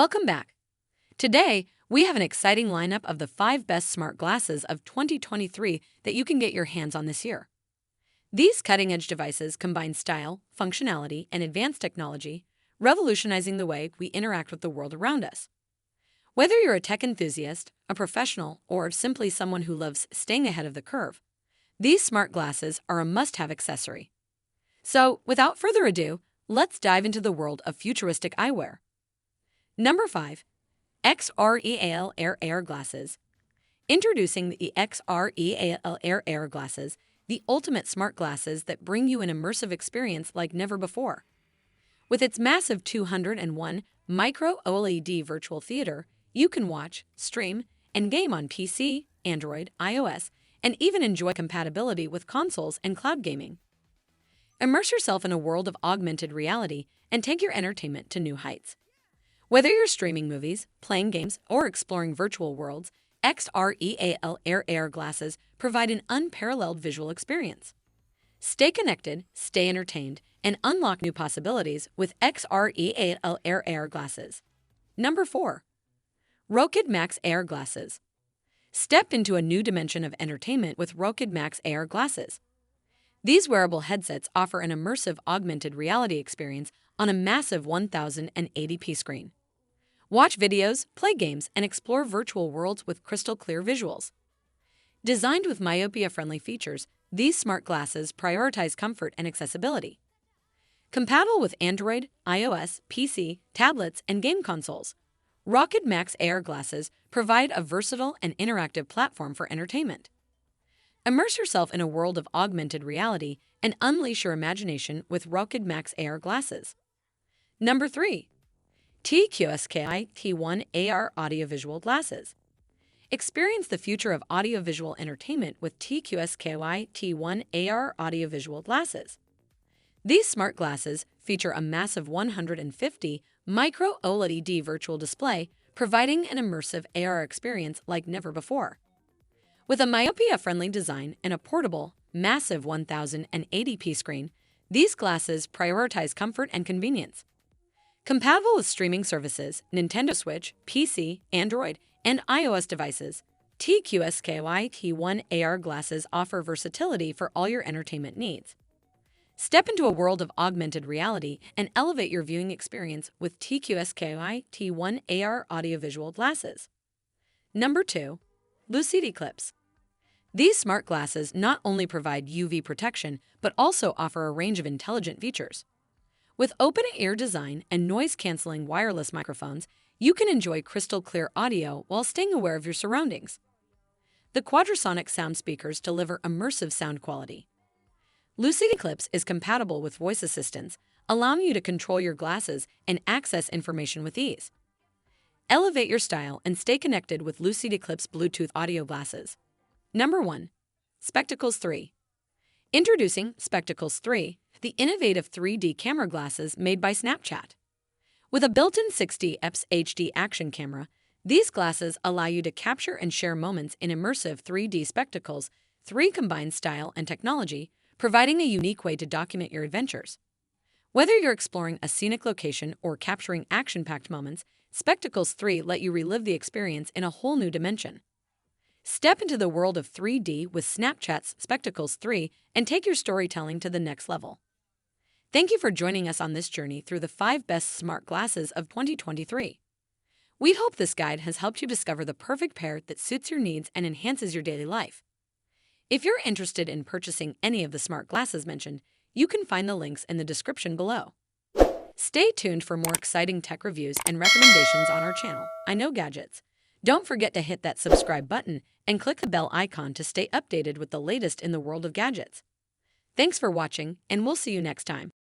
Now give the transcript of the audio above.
Welcome back. Today, we have an exciting lineup of the 5 best smart glasses of 2023 that you can get your hands on this year. These cutting-edge devices combine style, functionality, and advanced technology, revolutionizing the way we interact with the world around us. Whether you're a tech enthusiast, a professional, or simply someone who loves staying ahead of the curve, these smart glasses are a must-have accessory. So, without further ado, let's dive into the world of futuristic eyewear. Number 5. XREAL Air AR Glasses. Introducing the XREAL Air AR Glasses, the ultimate smart glasses that bring you an immersive experience like never before. With its massive 201 micro OLED virtual theater, you can watch, stream, and game on PC, Android, iOS, and even enjoy compatibility with consoles and cloud gaming. Immerse yourself in a world of augmented reality and take your entertainment to new heights. Whether you're streaming movies, playing games, or exploring virtual worlds, XREAL Air AR Glasses provide an unparalleled visual experience. Stay connected, stay entertained, and unlock new possibilities with XREAL Air AR Glasses. Number 4. Rokid Max AR Glasses. Step into a new dimension of entertainment with Rokid Max AR Glasses. These wearable headsets offer an immersive augmented reality experience on a massive 1080p screen. Watch videos, play games, and explore virtual worlds with crystal-clear visuals. Designed with myopia-friendly features, these smart glasses prioritize comfort and accessibility. Compatible with Android, iOS, PC, tablets, and game consoles, Rokid Max AR Glasses provide a versatile and interactive platform for entertainment. Immerse yourself in a world of augmented reality and unleash your imagination with Rokid Max AR Glasses. Number 3. TQSKY T1 AR Audiovisual Glasses. Experience the future of audiovisual entertainment with TQSKY T1 AR Audiovisual Glasses. These smart glasses feature a massive 150 micro OLED virtual display, providing an immersive AR experience like never before. With a myopia-friendly design and a portable, massive 1080p screen, these glasses prioritize comfort and convenience. Compatible with streaming services, Nintendo Switch, PC, Android, and iOS devices, TQSKY T1 AR Glasses offer versatility for all your entertainment needs. Step into a world of augmented reality and elevate your viewing experience with TQSKY T1 AR Audiovisual Glasses. Number 2. Lucid Eclipse. These smart glasses not only provide UV protection, but also offer a range of intelligent features. With open-ear design and noise-canceling wireless microphones, you can enjoy crystal-clear audio while staying aware of your surroundings. The quadrasonic sound speakers deliver immersive sound quality. Lucid Eclipse is compatible with voice assistants, allowing you to control your glasses and access information with ease. Elevate your style and stay connected with Lucid Eclipse Bluetooth audio glasses. Number 1. Spectacles 3. Introducing Spectacles 3, the innovative 3D camera glasses made by Snapchat. With a built-in 60fps HD action camera, these glasses allow you to capture and share moments in immersive 3D spectacles. 3 combine style and technology, providing a unique way to document your adventures. Whether you're exploring a scenic location or capturing action-packed moments, Spectacles 3 let you relive the experience in a whole new dimension. Step into the world of 3D with Snapchat's Spectacles 3 and take your storytelling to the next level. Thank you for joining us on this journey through the 5 best smart glasses of 2023. We hope this guide has helped you discover the perfect pair that suits your needs and enhances your daily life. If you're interested in purchasing any of the smart glasses mentioned, you can find the links in the description below. Stay tuned for more exciting tech reviews and recommendations on our channel, IKnowGadgets. Don't forget to hit that subscribe button and click the bell icon to stay updated with the latest in the world of gadgets. Thanks for watching, and we'll see you next time.